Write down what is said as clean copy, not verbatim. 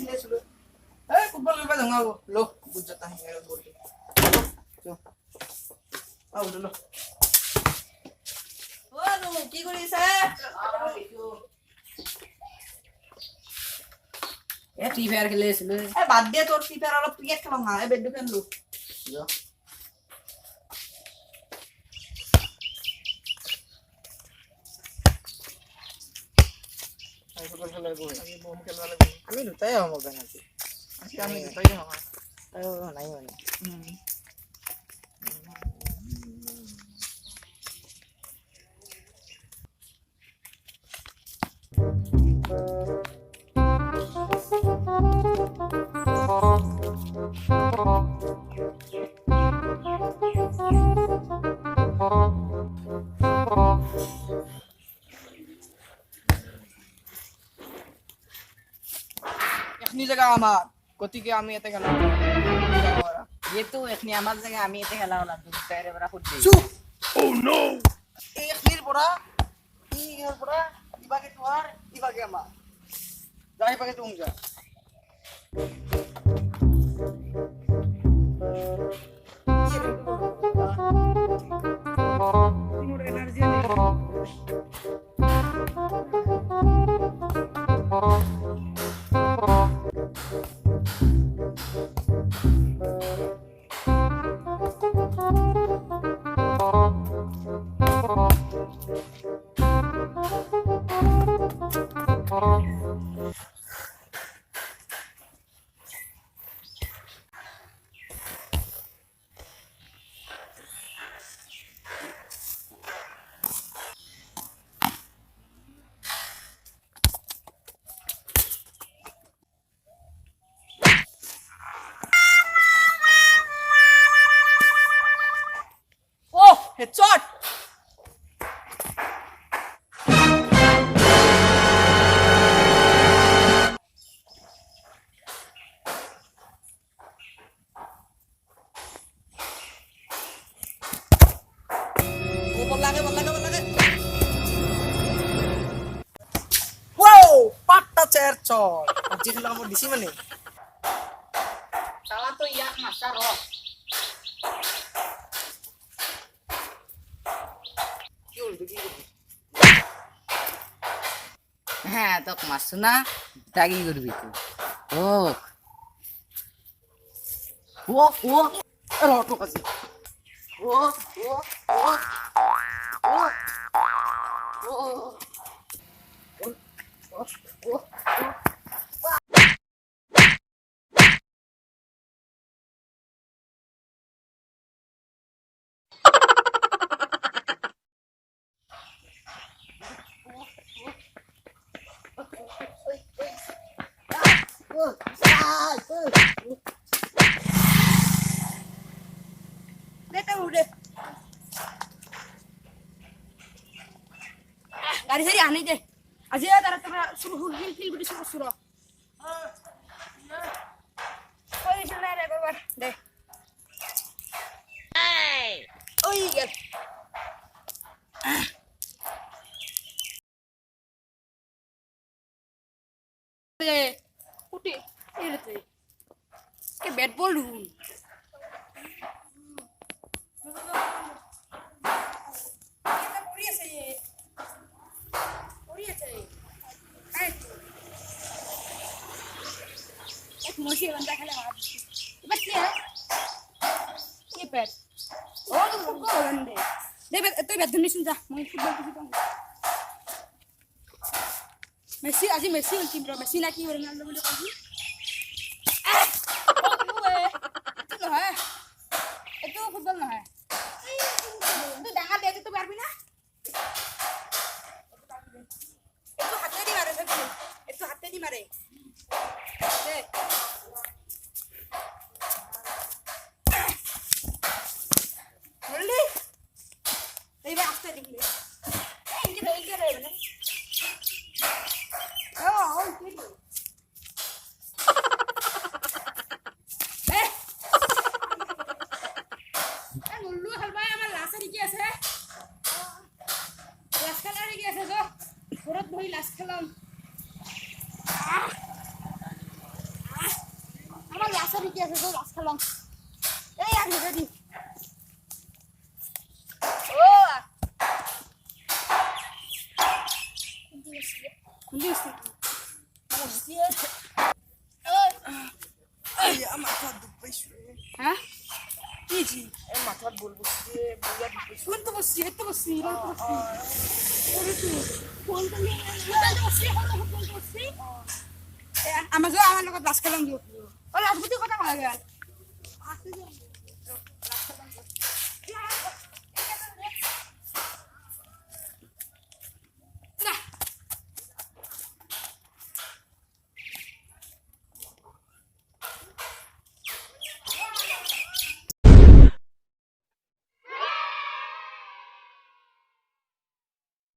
ले सुलो ए फुटबल खेलबा जाऊ लो बुझता है मेरा बोल चो आओ लो ও তুমি কি কৰিছা এ ফ্রি ফায়ার খেলে আছিলো এ বাদ দে তোর ফ্রি ফায়ার অলপ ক্রিকেট খেলাম না এ বেডু খেললো যা আমি ফুটবল খেলা গো আমি বম খেলবা লাগব আমি দুটাই হম ওখান আছে আমি দুটাই হম আরে নাই মানে এখনি জায়গা আমার গতিকে আমি এতে গেলাম ये तो এখনি আমার জায়গা আমি এতে খেলা হলাম তুমি বাইরে বড় ফুট দিই চুপ ও নো এই এখনির পড়া কি এর পড়া ইবাকে তোমার ইবাকে আমার যাই পাকে তুমি যা তোমার এনার্জি নেই headshot bol lagi wow patta chair chot anjir kalau kamu di sini nih salah tuh ya masar roh হ্যাঁ তো মারছ না দাগি করবি তুই ও ও রটো কাছে ও ও ও ও ও ও गाड़ी से आने दे अजय तारा तारा शुरू हो हिल हिल बिडी शुरू शुरू कोई सुना रे बाबा दे ओई गल ए उठी ये लेते के बैट बॉल ढूंढ मुझे बंदा खेला बच्चे है ये पैर ओ तो फुटबॉल बंदे दे तो बैठ नहीं सुन जा मैं फुटबॉल किसी को मेसी आज मेसी टीम रो मेसी ना की रोनाल्डो बोले कभी तो है तो फुटबॉल ना है तो डांगा दे तो पारबी ना तो हाथे दी मारे तो हाथे दी मारे दे बोली এই বে আস্তে দিলে এই যে এই যে রে মানে ও ওই কি সরি কি আছে তো লাস্ট খেলাম এই আর রেডি ও লিসি এই আমার তো দুঃখ পাইছো হ্যাঁ কি জি এই মাথার বলবো যে বুয়া দুঃখ পাইছো কোন তো বসছি এত বসছি কোন তো নিয়ে বসছি আমার লগত লাস্ট খেলাম দিও ওই রাজপুতি কথা বলা গেল